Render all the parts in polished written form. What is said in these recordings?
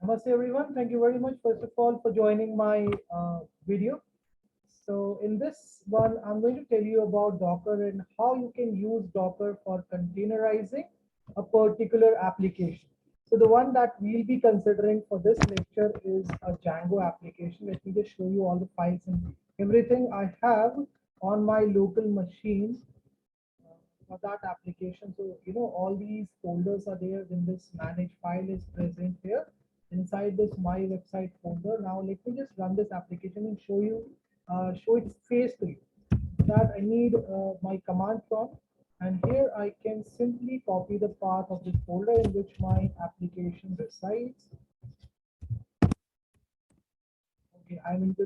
Namaste everyone. Thank you very much first of all for joining my video. So in this one, I'm going to tell you about Docker and how you can use Docker for containerizing a particular application. So the one that we'll be considering for this lecture is a Django application. Let me just show you all the files and everything I have on my local machine for that application. So, all these folders are there. Then this manage file is present here inside this my website folder. Now, let me just run this application and show its face to you. That I need my command prompt. And here I can simply copy the path of this folder in which my application resides. Okay, I'm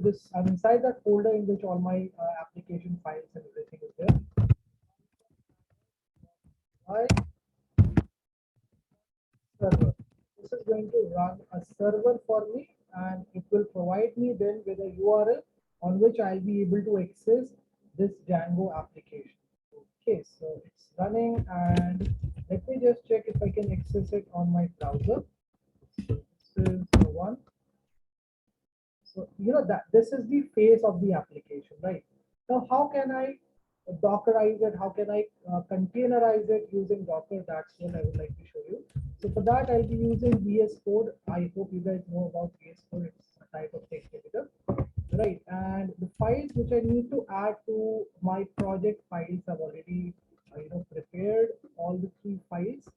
inside that folder in which all my application files and everything is there. I server. This is going to run a server for me and it will provide me then with a URL on which I'll be able to access this Django application. Okay, so it's running and let me just check if I can access it on my browser. So this is the one. So that this is the face of the application, right? Now, how can I Dockerize it? How can I containerize it using Docker? That's what I would like to show you. So for that, I'll be using VS Code. I hope you guys know about VS Code. It's a type of text editor, right? And the files which I need to add to my project files, I've already prepared all the three files,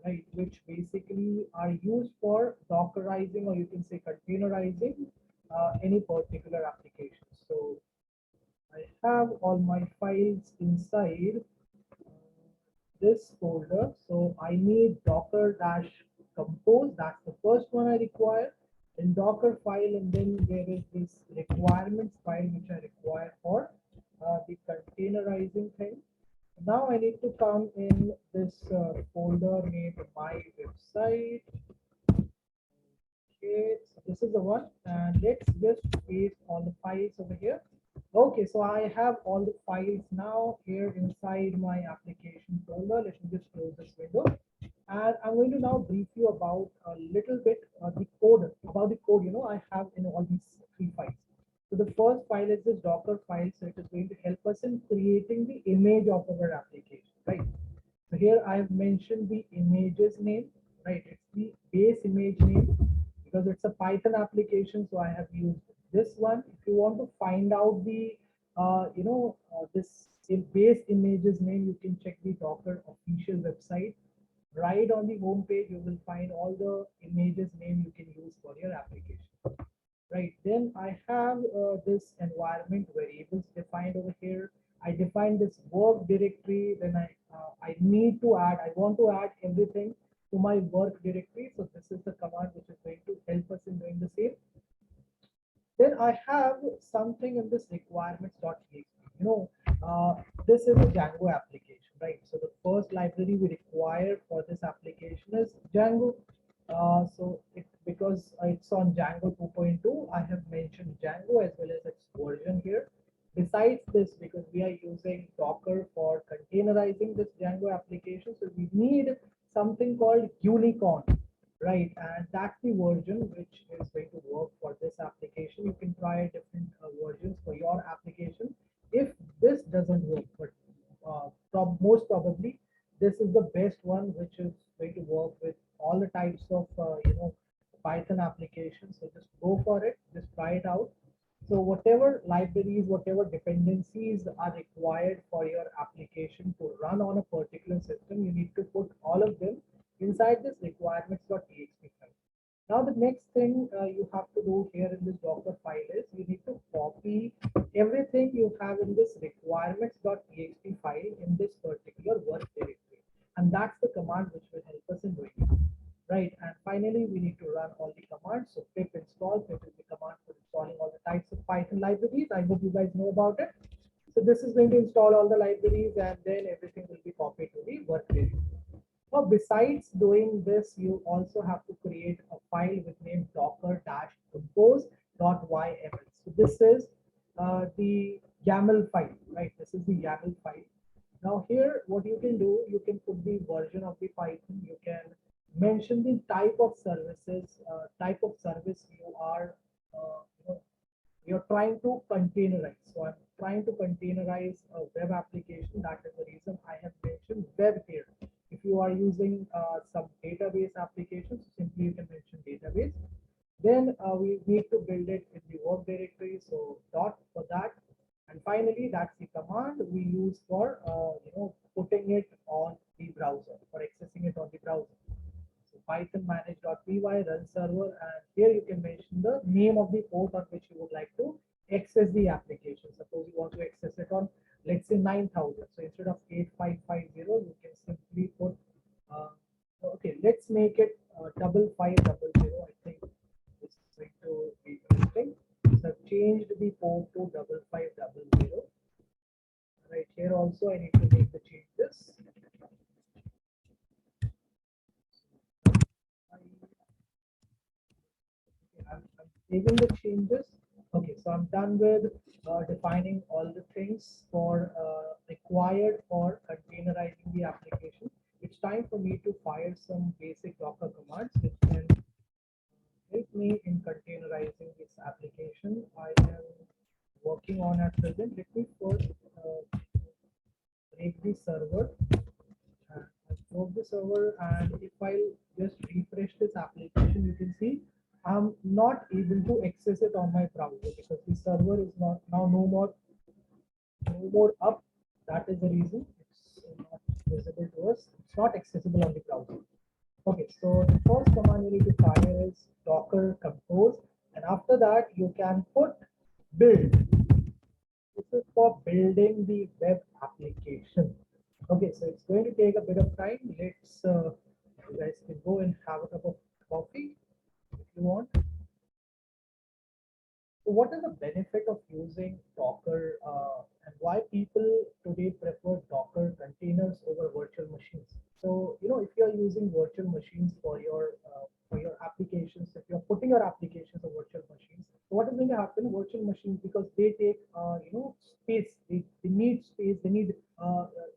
right, which basically are used for Dockerizing, or you can say containerizing any particular application. So I have all my files inside this folder. So I need docker dash compose. That's the first one I require. In Docker file, and then there is this requirements file which I require for the containerizing thing. Now I need to come in this folder named my website. Okay, so this is the one, and let's just paste all the files over here. Okay, so I have all the files now here inside my application folder. Let me just close this window. And I'm going to now brief you about a little bit the code, about the code, I have in all these three files. So the first file is this Docker file. So it is going to help us in creating the image of our application, right? So here I have mentioned the image's name, right? It's the base image name because it's a Python application. So I have used this one. If you want to find out the, this base image's name, you can check the Docker official website. Right on the home page, you will find all the images name you can use for your application. Right, then I have this environment variables defined over here. I define this work directory. Then I need to add, I want to add everything to my work directory. So this is the command which is going to help us in doing the same. Then I have something in this requirements.txt. This is a Django application, right? So the first library we require for this application is Django. Because it's on Django 2.2, I have mentioned Django as well as its version here. Besides this, because we are using Docker for containerizing this Django application, so we need something called unicorn, right? And that's the version which is going to work for this application. You can try different versions for your application. If this doesn't work, but most probably this is the best one which is going to work with all the types of Python applications. So just go for it, just try it out. So whatever libraries, whatever dependencies are required for your application to run on a particular system, you need to put all of them inside this requirements.txt file. Now the next thing you have to do here in this Docker file is you need to copy everything you have in this requirements.txt file in this particular work directory. And that's the command which will help us in doing it. Right, and finally we need to run all the commands. So pip install, pip is the command for installing all the types of Python libraries. I hope you guys know about it. So this is going to install all the libraries and then everything will be copied to the work directory. Now, besides doing this, you also have to create a file with name docker-compose.yml. So this is the YAML file, right? This is the YAML file. Now here, what you can do, you can put the version of the Python. You can mention the type of services, type of service you are, you're trying to containerize. So I'm trying to containerize a web application. That is the reason I have mentioned web here. If you are using some database applications, simply you can mention database. Then we need to build it in the work directory. So dot for that. And finally, that's the command we use for putting it on the browser, for accessing it on the browser. So Python manage.py run server, and here you can mention the name of the port on which you would like to access the application. Suppose you want to access it on, let's say 9000. So instead of 8550, you can simply put, okay, let's make it 5500. I think this is going to be interesting. So I've changed the port to 5500. Right here also, I need to make the changes. I'm saving the changes. Okay, so I'm done with defining all the things for required for containerizing the application. It's time for me to fire some basic Docker commands which can help me in containerizing this application I am working on at present. Let me first break the server. I broke the server, and if I just refresh this application, you can see I'm not able to access it on my browser because the server is not now no more up. That is the reason it's not visible to us. It's not accessible on the browser. Okay, so the first command you need to fire is docker compose, and after that you can put build. This is for building the web application. Okay, so it's going to take a bit of time. Let's you guys can go and have a cup of coffee if you want. So what is the benefit of using Docker, and why people today prefer Docker containers over virtual machines? So, if you're using virtual machines for your applications, if you're putting your applications on virtual machines, so what is going to happen? Virtual machines, because they take space, they need space, they need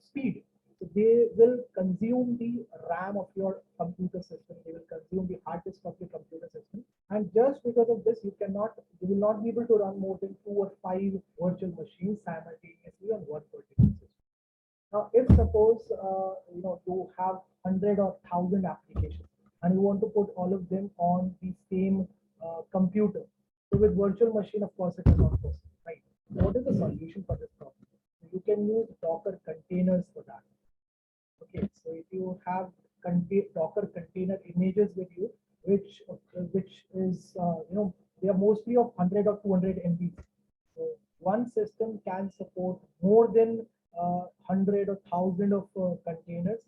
speed. So they will consume the RAM of your computer system. They will consume the hard disk of your computer system. And just because of this, you will not be able to run more than 2 or 5 virtual machines simultaneously on one particular system. Now, if suppose you have 100 or 1,000 applications and you want to put all of them on the same computer, so with virtual machine, of course, it is not possible, right? So what is the solution for this problem? You can use Docker containers for that. Okay, so if you have Docker container images with you, which is they are mostly of 100 or 200 MB. So one system can support more than 100 or 1,000 of containers,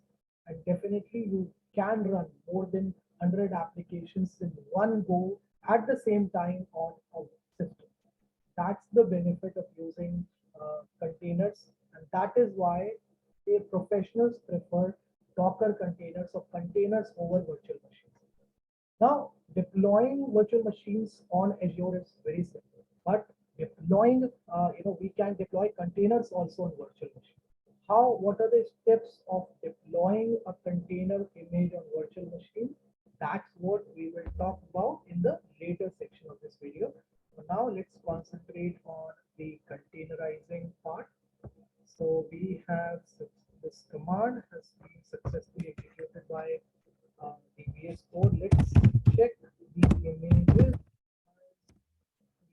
and definitely you can run more than 100 applications in one go at the same time on a system. That's the benefit of using containers, and that is why professionals prefer Docker containers or containers over virtual machines. Now, deploying virtual machines on Azure is very simple, but deploying, we can deploy containers also on virtual machines. How? What are the steps of deploying a container image on virtual machine? That's what we will talk about in the later section of this video. So now let's concentrate on the containerizing part. So we have this command has been successfully executed by the VS Code. Let's check the images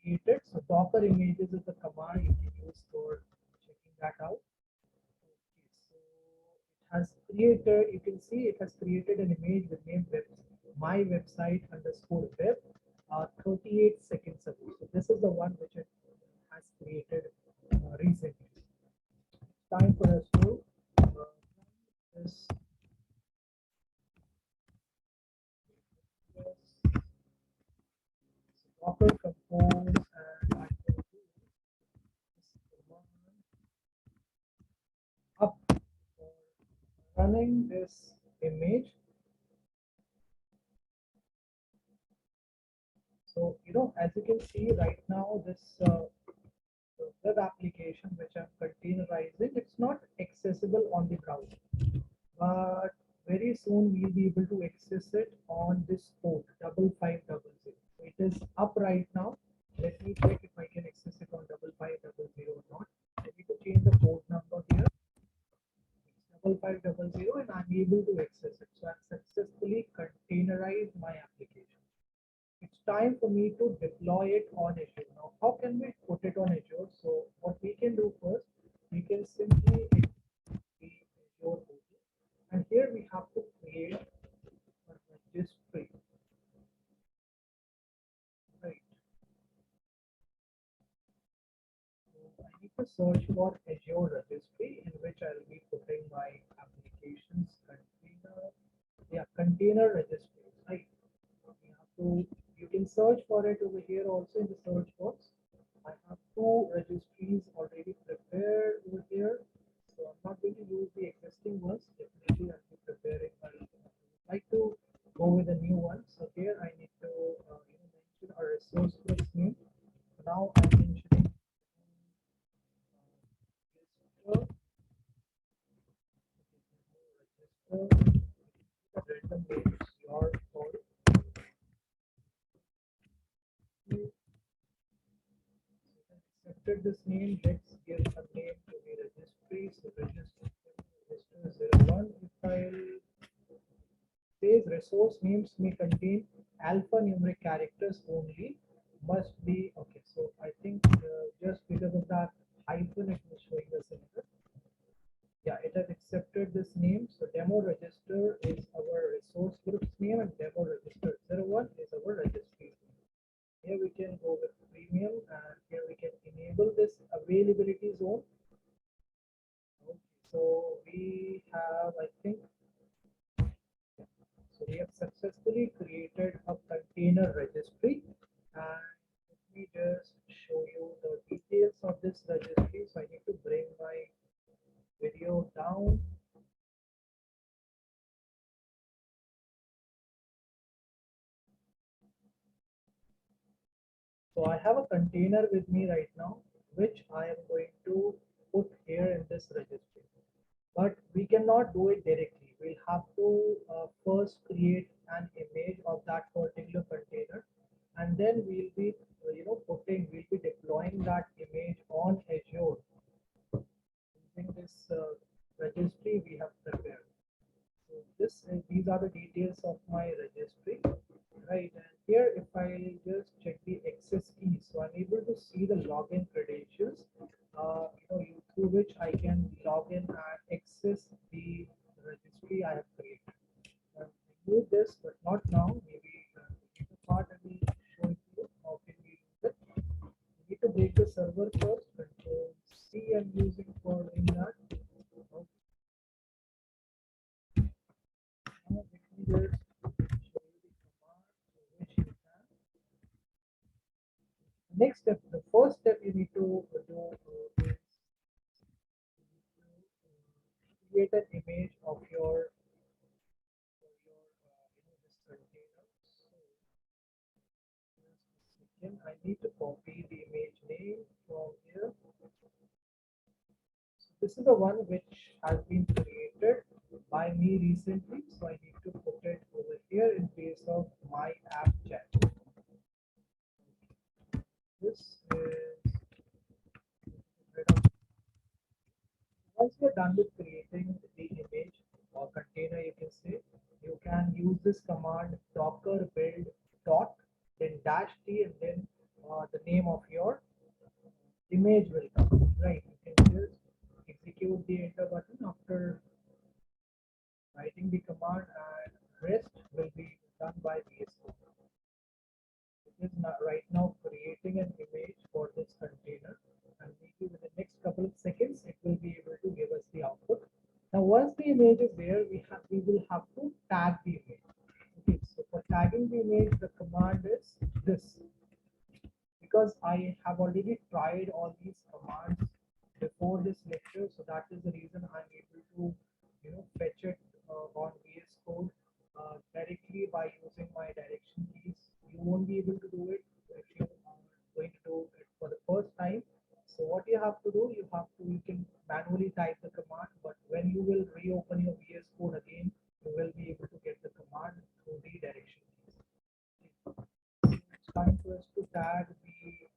created. So Docker images is the command you can use for checking that out. Okay, so it has created, you can see it has created an image with name my website underscore web 38 seconds ago. So this is the one which it has created recently. Time for us to this Docker compose, and I can do this command up for running this image. So, as you can see right now, this web application which I'm containerizing, it's not accessible on the browser. But very soon we'll be able to access it on this port 5500. So it is up right now. Let me check if I can access it on 5500 or not. I need to change the port number here. It's 5500 and I'm able to access it. So I've successfully containerized my application. It's time for me to deploy it on Azure. Now, how can we put it on Azure? So what we can do first, we can simply the Azure portal. And here we have to create a registry, right? So I need to search for Azure registry in which I'll be putting my applications container. Yeah, container registries, right? You have to, you can search for it over here also in the search box. I have two registries already prepared over here. So I'm not going to use the existing ones. Definitely I'll be preparing. I would like to go with a new one. So here I need to mention a resource group name. So now I'm mentioning register, register, random names, your call. Accepted this name, let's give a name to the registry. So register 01. If I says resource names may contain alphanumeric characters only, must be okay. So I think just because of that hyphen it was showing us an error. Yeah, it has accepted this name. So demo register is our resource group's name and demo register 01 is our registry. Here we can go with premium and here we can enable this availability zone. Okay, so we have, I think, so we have successfully created a container registry and let me just show you the details of this registry. So I need to bring my video down. So I have a container with me right now, which I am going to put here in this registry. But we cannot do it directly. We'll have to first create an image of that particular container, and then we'll be, we'll be deploying that image on Azure using this registry we have prepared. So these are the details of my registry, right? And here, if I just check the access keys, so I'm able to see the login credentials, through which I can log in and access the registry I have created. I remove this, but not now. Maybe later part I will show it to you. How can we use it? We need to break the server first. Control C I'm using for doing that. Okay. Now let me just show you the command which you can. Next step, the first step you need to do is create an image of this container. So just a second, I need to copy the image name from here. So this is the one which has been created by me recently. So I need to put it over here in place of my app chat. This is once you're done with creating the image or container, you can say, you can use this command docker build dot, then dash t, and then the name of your image will come, right? You can just execute the enter button after writing the command and rest will be done by VS Code. It is not right now creating an image for this container and maybe within the next couple of seconds it will be able to give us the output. Now once the image is there, we will have to tag the image. Okay, so for tagging the image, the command is this. Because I have already tried all these commands before this lecture, so that is the reason I'm able to fetch it on VS Code directly by using my direction keys. You won't be able to do it if you are going to do it for the first time. So what you have to do, you can manually type the command, but when you will reopen your VS Code again, you will be able to get the command through the direction keys. It's time for us to tag the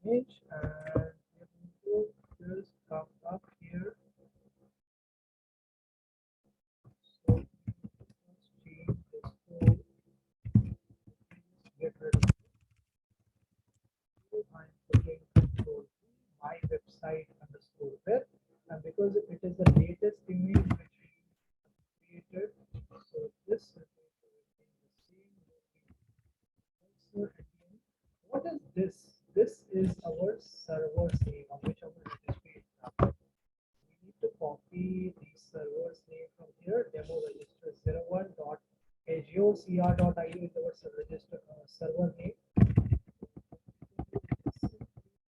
image, and we're going to just come up here. So let's change this to get rid of it. I'm putting control my website underscore web, and because it is the latest image which we created, so this is going to remain the same. Again, what is this? This is our server's name on which our registry is happening. We need to copy the server's name from here. Demo register 01.azurecr.io is our register server name.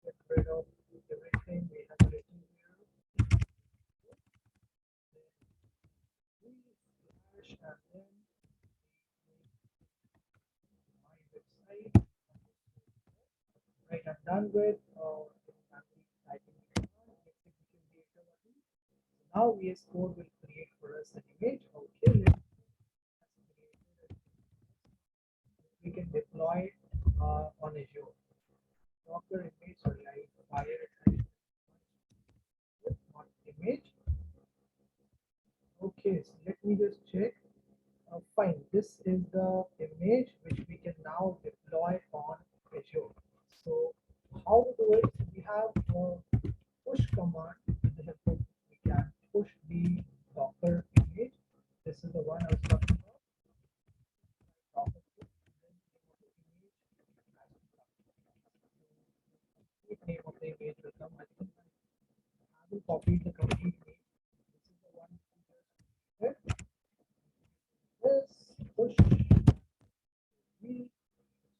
Get rid of everything we have written here. Then slash and then my website. Right, I'm done with typing the command. Let's execute the enter button. So now VS Code will create for us an image. Okay, we can deploy it on Azure. Docker image, sorry, I fired not image. Okay, so let me just check. Fine, this is the image which we can now deploy on Azure. So how to do it? We have a push command with the help of we can push the Docker image. This is the one I was talking about. Docker push, and then the name of the image will come. I think I will copy the complete image. This is the one we just did. This push we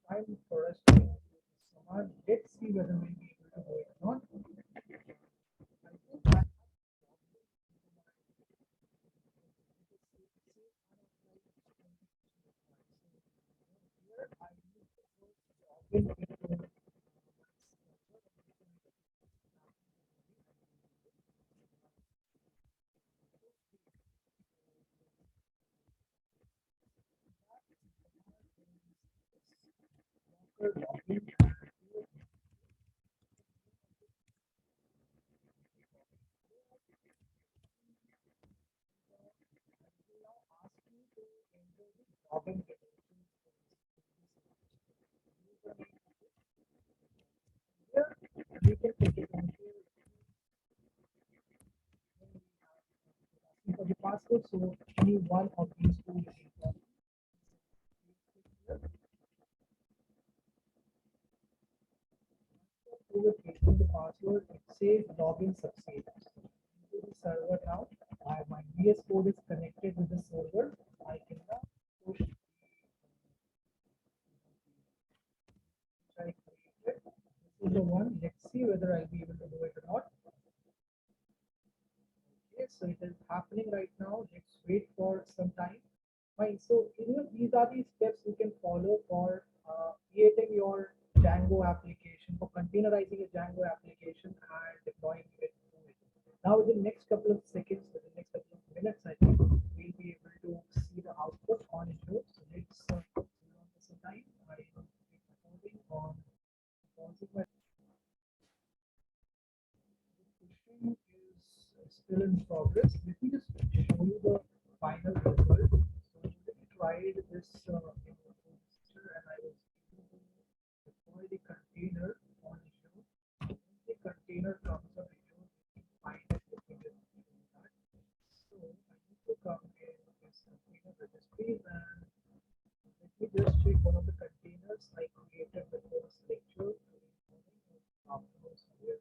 time for us to use this command. Let's see whether we'll be able to do it or not. I think I here I need to log in into login. Login here we can take it on here for the password. So any one of these two is important. Over pasting the password, it says login succeed. Into the server now. My VS Code is connected with the server. I can now push which I created. This is the one. Let's see whether I'll be able to do it or not. Okay, so it is happening right now. Let's wait for some time. Fine. So these are the steps you can follow for creating your Django application, for containerizing a Django application and deploying it to it. Now, within the next couple of seconds, within the next couple of minutes, I think we'll be able to see the output on Azure. So let's hold on for some time. I am recording on pausing my pushing is still in progress. Let me just show you the final result. So we tried this and I was able to deploy the container on Azure. Once the container comes on Azure, we can find it looking at that. So I need to come in this container registries, and let me just check one of the containers I created before this lecture. Afternoon somewhere.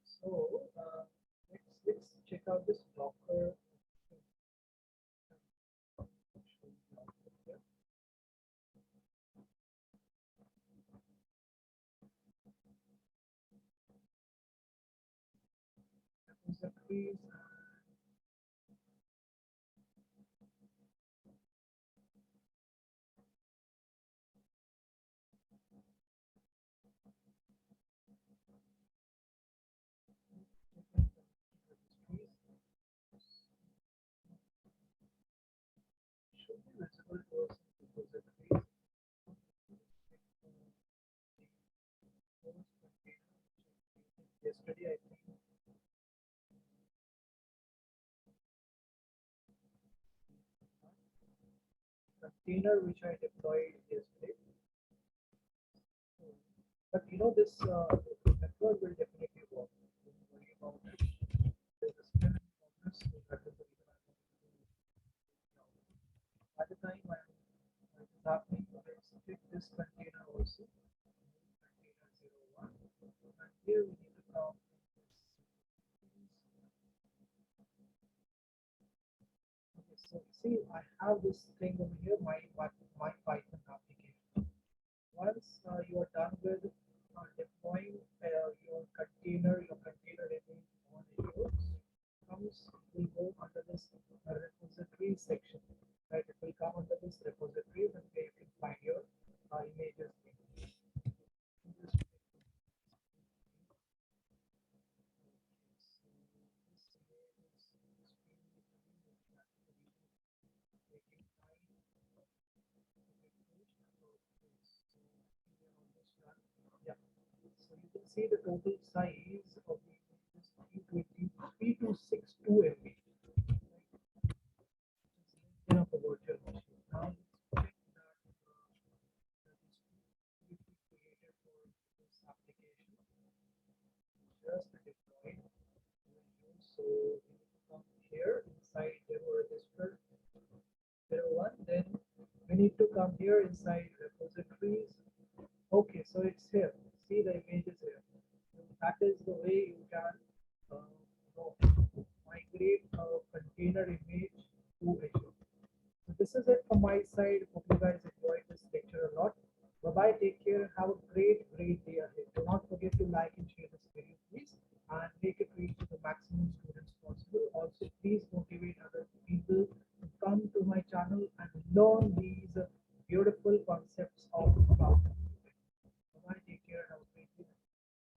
So let's check out this Docker. Repositories. container which I deployed yesterday. But you know this method will definitely work. Don't worry about it. There's a still in progress, so that is the reason I'm going to do it now. By the time it is happening, let's check this container also. Container 01. And here we need to come okay, so see I have this thing over here, my Python application. Once you are done with deploying your container image on Azure, comes will go under this repository section. Right, it will come under this repository, and where you can find your images. Yeah. So you can see the total size of the image is 3262 MB. Right? Of a virtual machine. Now let's check that this we created for this application just deployed. So we need to come here inside demo register 01. Then we need to come here inside repositories. Okay, so it's here. See the image is here. That is the way you can migrate a container image to Azure. So this is it from my side. Hope you guys enjoyed this lecture a lot. Bye bye. Take care. Have a great day ahead. Do not forget to like and share this video, please, and make it reach to the maximum students possible. Also, please motivate other people to come to my channel and learn these beautiful concepts